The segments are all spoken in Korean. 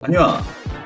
안녕,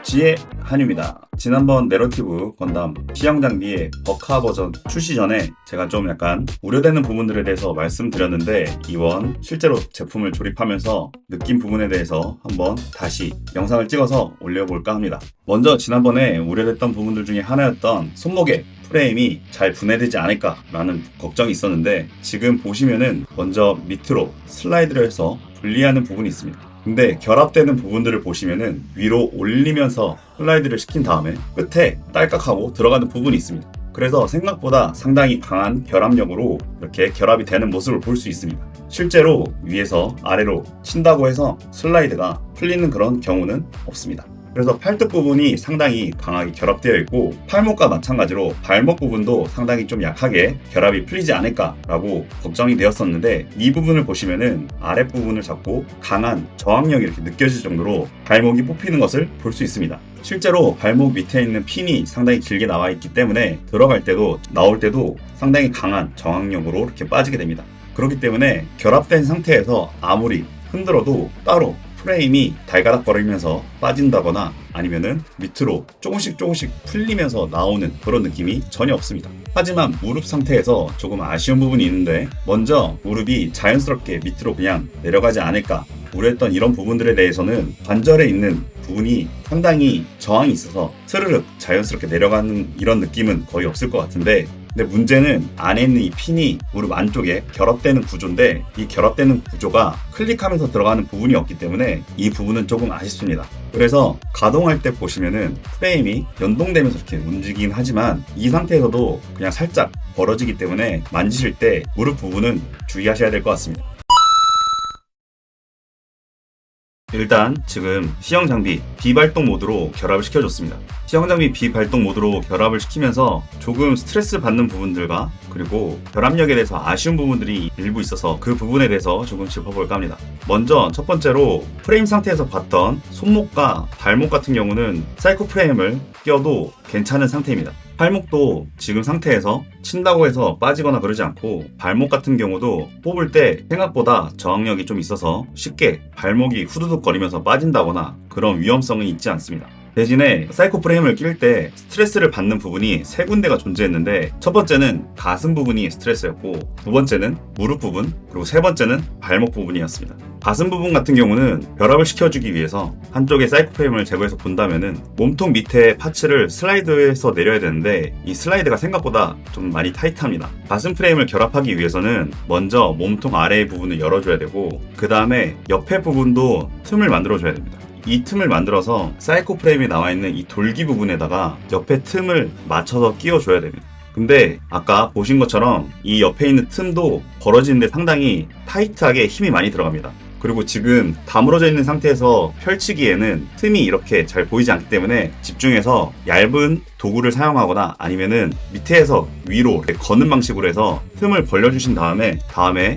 지혜 한유입니다. 지난번 내러티브 건담 시형 장비의 버카 버전 출시 전에 제가 좀 약간 우려되는 부분들에 대해서 말씀드렸는데, 이번 실제로 제품을 조립하면서 느낀 부분에 대해서 한번 다시 영상을 찍어서 올려볼까 합니다. 먼저 지난번에 우려됐던 부분들 중에 하나였던 손목에 프레임이 잘 분해되지 않을까라는 걱정이 있었는데, 지금 보시면은 먼저 밑으로 슬라이드를 해서 분리하는 부분이 있습니다. 근데 결합되는 부분들을 보시면은 위로 올리면서 슬라이드를 시킨 다음에 끝에 딸깍하고 들어가는 부분이 있습니다. 그래서 생각보다 상당히 강한 결합력으로 이렇게 결합이 되는 모습을 볼 수 있습니다. 실제로 위에서 아래로 친다고 해서 슬라이드가 풀리는 그런 경우는 없습니다. 그래서 팔뚝 부분이 상당히 강하게 결합되어 있고, 팔목과 마찬가지로 발목 부분도 상당히 좀 약하게 결합이 풀리지 않을까라고 걱정이 되었었는데, 이 부분을 보시면은 아랫부분을 잡고 강한 저항력이 이렇게 느껴질 정도로 발목이 뽑히는 것을 볼 수 있습니다. 실제로 발목 밑에 있는 핀이 상당히 길게 나와 있기 때문에 들어갈 때도 나올 때도 상당히 강한 저항력으로 이렇게 빠지게 됩니다. 그렇기 때문에 결합된 상태에서 아무리 흔들어도 따로 프레임이 달가닥거리면서 빠진다거나 아니면은 밑으로 조금씩 풀리면서 나오는 그런 느낌이 전혀 없습니다. 하지만 무릎 상태에서 조금 아쉬운 부분이 있는데, 먼저 무릎이 자연스럽게 밑으로 그냥 내려가지 않을까 우려했던 이런 부분들에 대해서는 관절에 있는 부분이 상당히 저항이 있어서 스르륵 자연스럽게 내려가는 이런 느낌은 거의 없을 것 같은데, 근데 문제는 안에 있는 이 핀이 무릎 안쪽에 결합되는 구조인데, 이 결합되는 구조가 클릭하면서 들어가는 부분이 없기 때문에 이 부분은 조금 아쉽습니다. 그래서 가동할 때 보시면은 프레임이 연동되면서 이렇게 움직이긴 하지만 이 상태에서도 그냥 살짝 벌어지기 때문에 만지실 때 무릎 부분은 주의하셔야 될 것 같습니다. 일단 지금 시형 장비 비발동 모드로 결합을 시켜줬습니다. 시형 장비 비발동 모드로 결합을 시키면서 조금 스트레스 받는 부분들과 그리고 결합력에 대해서 아쉬운 부분들이 일부 있어서 그 부분에 대해서 조금 짚어볼까 합니다. 먼저 첫 번째로 프레임 상태에서 봤던 손목과 발목 같은 경우는 사이코 프레임을 껴도 괜찮은 상태입니다. 팔목도 지금 상태에서 친다고 해서 빠지거나 그러지 않고, 발목 같은 경우도 뽑을 때 생각보다 저항력이 좀 있어서 쉽게 발목이 후두둑 거리면서 빠진다거나 그런 위험성은 있지 않습니다. 대신에 사이코 프레임을 낄 때 스트레스를 받는 부분이 세 군데가 존재했는데, 첫 번째는 가슴 부분이 스트레스였고, 두 번째는 무릎 부분, 그리고 세 번째는 발목 부분이었습니다. 가슴 부분 같은 경우는 결합을 시켜주기 위해서 한쪽에 사이코 프레임을 제거해서 본다면은 몸통 밑에 파츠를 슬라이드해서 내려야 되는데, 이 슬라이드가 생각보다 좀 많이 타이트합니다. 가슴 프레임을 결합하기 위해서는 먼저 몸통 아래 부분을 열어줘야 되고, 그 다음에 옆에 부분도 틈을 만들어줘야 됩니다. 이 틈을 만들어서 사이코 프레임에 나와 있는 이 돌기 부분에다가 옆에 틈을 맞춰서 끼워줘야 됩니다. 근데 아까 보신 것처럼 이 옆에 있는 틈도 벌어지는데 상당히 타이트하게 힘이 많이 들어갑니다. 그리고 지금 다물어져 있는 상태에서 펼치기에는 틈이 이렇게 잘 보이지 않기 때문에 집중해서 얇은 도구를 사용하거나 아니면은 밑에서 위로 이렇게 거는 방식으로 해서 틈을 벌려주신 다음에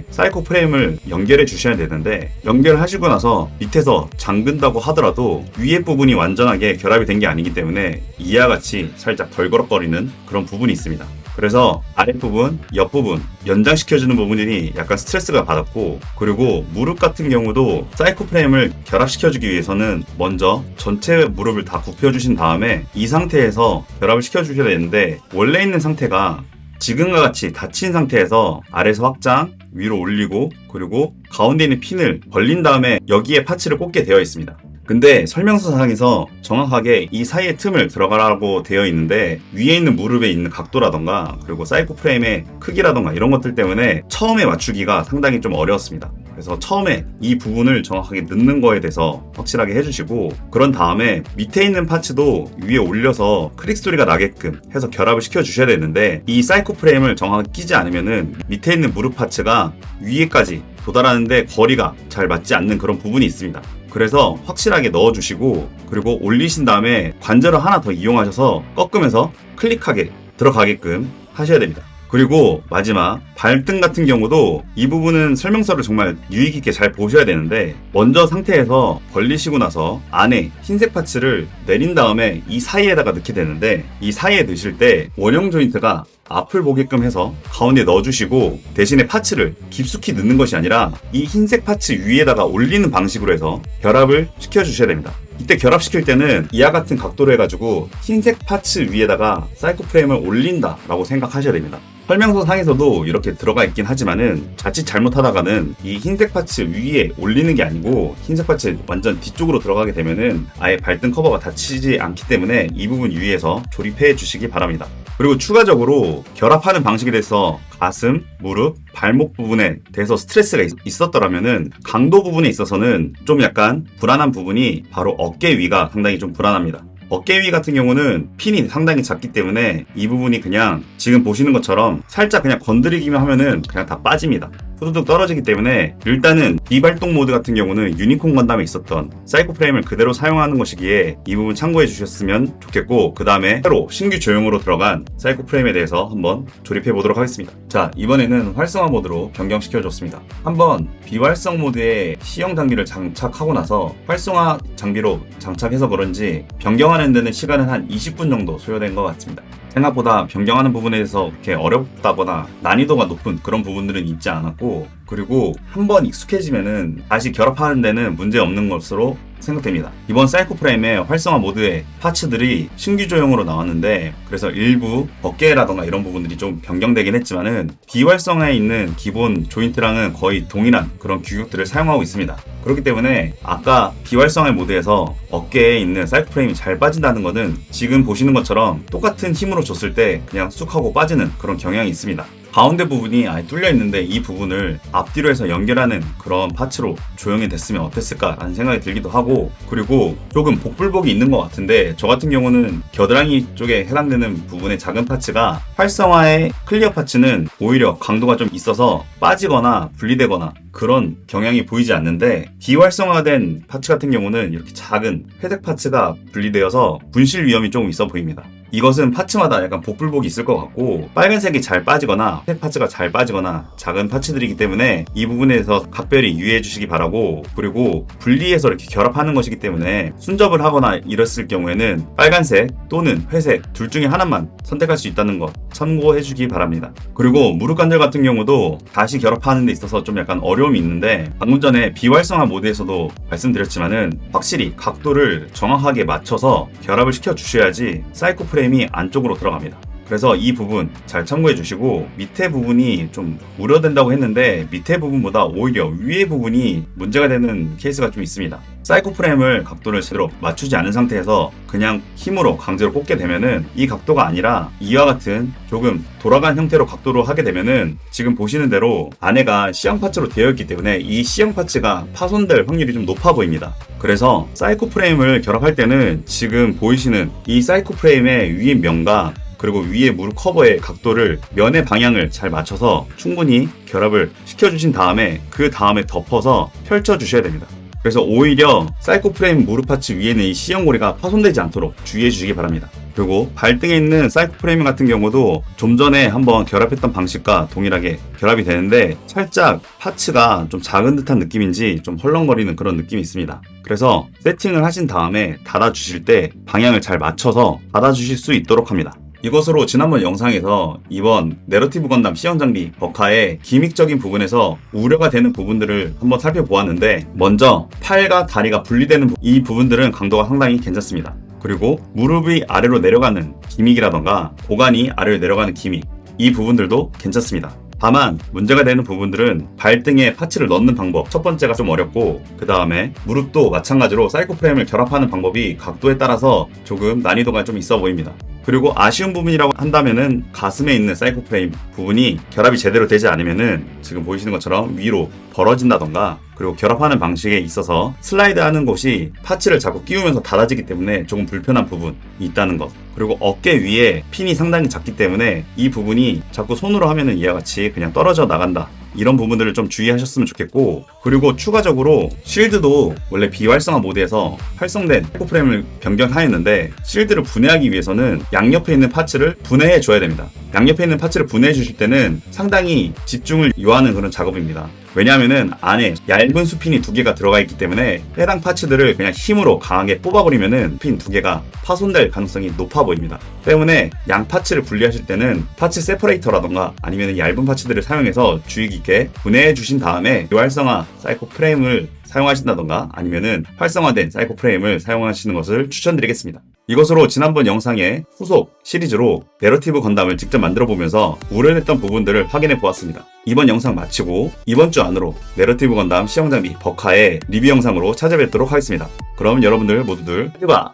사이코 프레임을 연결해 주셔야 되는데, 연결하시고 나서 밑에서 잠근다고 하더라도 위에 부분이 완전하게 결합이 된 게 아니기 때문에 이와 같이 살짝 덜거럭거리는 그런 부분이 있습니다. 그래서 아랫부분, 옆부분 연장시켜주는 부분이 약간 스트레스가 받았고, 그리고 무릎 같은 경우도 사이코 프레임을 결합시켜주기 위해서는 먼저 전체 무릎을 다 굽혀주신 다음에 이 상태에서 결합을 시켜주셔야 되는데, 원래 있는 상태가 지금과 같이 닫힌 상태에서 아래에서 확장, 위로 올리고, 그리고 가운데 있는 핀을 벌린 다음에 여기에 파츠를 꽂게 되어 있습니다. 근데 설명서상에서 정확하게 이 사이에 틈을 들어가라고 되어 있는데, 위에 있는 무릎에 있는 각도라던가 그리고 사이코 프레임의 크기라던가 이런 것들 때문에 처음에 맞추기가 상당히 좀 어려웠습니다. 그래서 처음에 이 부분을 정확하게 넣는 거에 대해서 확실하게 해주시고, 그런 다음에 밑에 있는 파츠도 위에 올려서 크릭 소리가 나게끔 해서 결합을 시켜주셔야 되는데, 이 사이코 프레임을 정확하게 끼지 않으면은 밑에 있는 무릎 파츠가 위에까지 도달하는데 거리가 잘 맞지 않는 그런 부분이 있습니다. 그래서 확실하게 넣어주시고, 그리고 올리신 다음에 관절을 하나 더 이용하셔서 꺾으면서 클릭하게 들어가게끔 하셔야 됩니다. 그리고 마지막 발등 같은 경우도 이 부분은 설명서를 정말 유의 깊게 잘 보셔야 되는데, 먼저 상태에서 벌리시고 나서 안에 흰색 파츠를 내린 다음에 이 사이에다가 넣게 되는데, 이 사이에 넣으실 때 원형 조인트가 앞을 보게끔 해서 가운데 넣어주시고, 대신에 파츠를 깊숙이 넣는 것이 아니라 이 흰색 파츠 위에다가 올리는 방식으로 해서 결합을 시켜주셔야 됩니다. 이때 결합시킬 때는 이와 같은 각도로 해가지고 흰색 파츠 위에다가 사이코 프레임을 올린다 라고 생각하셔야 됩니다. 설명서 상에서도 이렇게 들어가 있긴 하지만은 자칫 잘못하다가는 이 흰색 파츠 위에 올리는 게 아니고 흰색 파츠 완전 뒤쪽으로 들어가게 되면은 아예 발등 커버가 닫히지 않기 때문에 이 부분 유의해서 조립해 주시기 바랍니다. 그리고 추가적으로 결합하는 방식에 대해서 가슴, 무릎, 발목 부분에 대해서 스트레스가 있었더라면은 강도 부분에 있어서는 좀 약간 불안한 부분이 바로 어깨 위가 상당히 좀 불안합니다. 어깨 위 같은 경우는 핀이 상당히 작기 때문에 이 부분이 그냥 지금 보시는 것처럼 살짝 그냥 건드리기만 하면은 그냥 다 빠집니다. 후두둑 떨어지기 때문에 일단은 비발동 모드 같은 경우는 유니콘 건담에 있었던 사이코 프레임을 그대로 사용하는 것이기에 이 부분 참고해 주셨으면 좋겠고, 그 다음에 새로 신규 조형으로 들어간 사이코 프레임에 대해서 한번 조립해 보도록 하겠습니다. 자, 이번에는 활성화 모드로 변경시켜 줬습니다. 한번 비활성 모드에 시형 장비를 장착하고 나서 활성화 장비로 장착해서 그런지 변경하는 데는 시간은 한 20분 정도 소요된 것 같습니다. 생각보다 변경하는 부분에 대해서 그렇게 어렵다거나 난이도가 높은 그런 부분들은 있지 않았고, 그리고 한번 익숙해지면은 다시 결합하는 데는 문제 없는 것으로 생각됩니다. 이번 사이코 프레임의 활성화 모드의 파츠들이 신규 조형으로 나왔는데, 그래서 일부 어깨라던가 이런 부분들이 좀 변경되긴 했지만은 비활성화에 있는 기본 조인트랑은 거의 동일한 그런 규격들을 사용하고 있습니다. 그렇기 때문에 아까 비활성화 모드에서 어깨에 있는 사이코 프레임이 잘 빠진다는 것은 지금 보시는 것처럼 똑같은 힘으로 줬을 때 그냥 쑥 하고 빠지는 그런 경향이 있습니다. 가운데 부분이 아예 뚫려 있는데 이 부분을 앞뒤로 해서 연결하는 그런 파츠로 조형이 됐으면 어땠을까라는 생각이 들기도 하고, 그리고 조금 복불복이 있는 것 같은데 저 같은 경우는 겨드랑이 쪽에 해당되는 부분의 작은 파츠가 활성화의 클리어 파츠는 오히려 강도가 좀 있어서 빠지거나 분리되거나 그런 경향이 보이지 않는데, 비활성화된 파츠 같은 경우는 이렇게 작은 회색 파츠가 분리되어서 분실 위험이 조금 있어 보입니다. 이것은 파츠마다 약간 복불복이 있을 것 같고, 빨간색이 잘 빠지거나 회색 파츠가 잘 빠지거나 작은 파츠들이기 때문에 이 부분에 대해서 각별히 유의해 주시기 바라고, 그리고 분리해서 이렇게 결합하는 것이기 때문에 순접을 하거나 이랬을 경우에는 빨간색 또는 회색 둘 중에 하나만 선택할 수 있다는 것 참고해 주기 바랍니다. 그리고 무릎 관절 같은 경우도 다시 결합하는 데 있어서 좀 약간 어려움이 있는데, 방금 전에 비활성화 모드에서도 말씀드렸지만은 확실히 각도를 정확하게 맞춰서 결합을 시켜 주셔야지 사이코 프레임이 안쪽으로 들어갑니다. 그래서 이 부분 잘 참고해 주시고, 밑에 부분이 좀 우려된다고 했는데 밑에 부분보다 오히려 위에 부분이 문제가 되는 케이스가 좀 있습니다. 사이코 프레임을 각도를 제대로 맞추지 않은 상태에서 그냥 힘으로 강제로 꽂게 되면은 이 각도가 아니라 이와 같은 조금 돌아간 형태로 각도로 하게 되면은 지금 보시는 대로 안에가 C형 파츠로 되어 있기 때문에 이 C형 파츠가 파손될 확률이 좀 높아 보입니다. 그래서 사이코 프레임을 결합할 때는 지금 보이시는 이 사이코 프레임의 위에 면과 그리고 위에 무릎 커버의 각도를 면의 방향을 잘 맞춰서 충분히 결합을 시켜주신 다음에 그 다음에 덮어서 펼쳐주셔야 됩니다. 그래서 오히려 사이코 프레임 무릎 파츠 위에는 이 C형 고리가 파손되지 않도록 주의해 주시기 바랍니다. 그리고 발등에 있는 사이코 프레임 같은 경우도 좀 전에 한번 결합했던 방식과 동일하게 결합이 되는데 살짝 파츠가 좀 작은 듯한 느낌인지 좀 헐렁거리는 그런 느낌이 있습니다. 그래서 세팅을 하신 다음에 닫아주실 때 방향을 잘 맞춰서 닫아주실 수 있도록 합니다. 이것으로 지난번 영상에서 이번 내러티브 건담 C형 장비 버카의 기믹적인 부분에서 우려가 되는 부분들을 한번 살펴보았는데, 먼저 팔과 다리가 분리되는 이 부분들은 강도가 상당히 괜찮습니다. 그리고 무릎이 아래로 내려가는 기믹이라던가 고관이 아래로 내려가는 기믹, 이 부분들도 괜찮습니다. 다만 문제가 되는 부분들은 발등에 파츠를 넣는 방법, 첫 번째가 좀 어렵고, 그 다음에 무릎도 마찬가지로 사이코 프레임을 결합하는 방법이 각도에 따라서 조금 난이도가 좀 있어 보입니다. 그리고 아쉬운 부분이라고 한다면은 가슴에 있는 사이코 프레임 부분이 결합이 제대로 되지 않으면은 지금 보이시는 것처럼 위로 벌어진다던가, 그리고 결합하는 방식에 있어서 슬라이드 하는 곳이 파츠를 자꾸 끼우면서 닫아지기 때문에 조금 불편한 부분이 있다는 것, 그리고 어깨 위에 핀이 상당히 작기 때문에 이 부분이 자꾸 손으로 하면은 이와 같이 그냥 떨어져 나간다, 이런 부분들을 좀 주의하셨으면 좋겠고, 그리고 추가적으로 실드도 원래 비활성화 모드에서 활성된 사이코 프레임을 변경하였는데 실드를 분해하기 위해서는 양옆에 있는 파츠를 분해해 줘야 됩니다. 양옆에 있는 파츠를 분해해 주실 때는 상당히 집중을 요하는 그런 작업입니다. 왜냐하면은 안에 얇은 수핀이 두 개가 들어가 있기 때문에 해당 파츠들을 그냥 힘으로 강하게 뽑아버리면은 핀 두 개가 파손될 가능성이 높아 보입니다. 때문에 양 파츠를 분리하실 때는 파츠 세퍼레이터라던가 아니면 얇은 파츠들을 사용해서 주의 깊게 분해해 주신 다음에 비활성화 사이코 프레임을 사용하신다던가 아니면은 활성화된 사이코 프레임을 사용하시는 것을 추천드리겠습니다. 이것으로 지난번 영상의 후속 시리즈로 내러티브 건담을 직접 만들어 보면서 우려냈던 부분들을 확인해 보았습니다. 이번 영상 마치고 이번 주 안으로 내러티브 건담 시형 장비 버카의 리뷰 영상으로 찾아뵙도록 하겠습니다. 그럼 여러분들 모두들 휴가!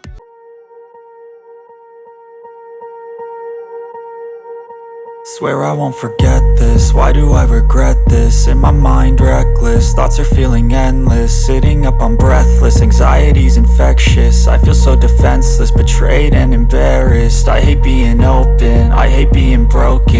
Swear I won't forget this, why do I regret this? In my mind reckless, thoughts are feeling endless. Sitting up I'm breathless, anxiety's infectious. I feel so defenseless, betrayed and embarrassed. I hate being open, I hate being broken.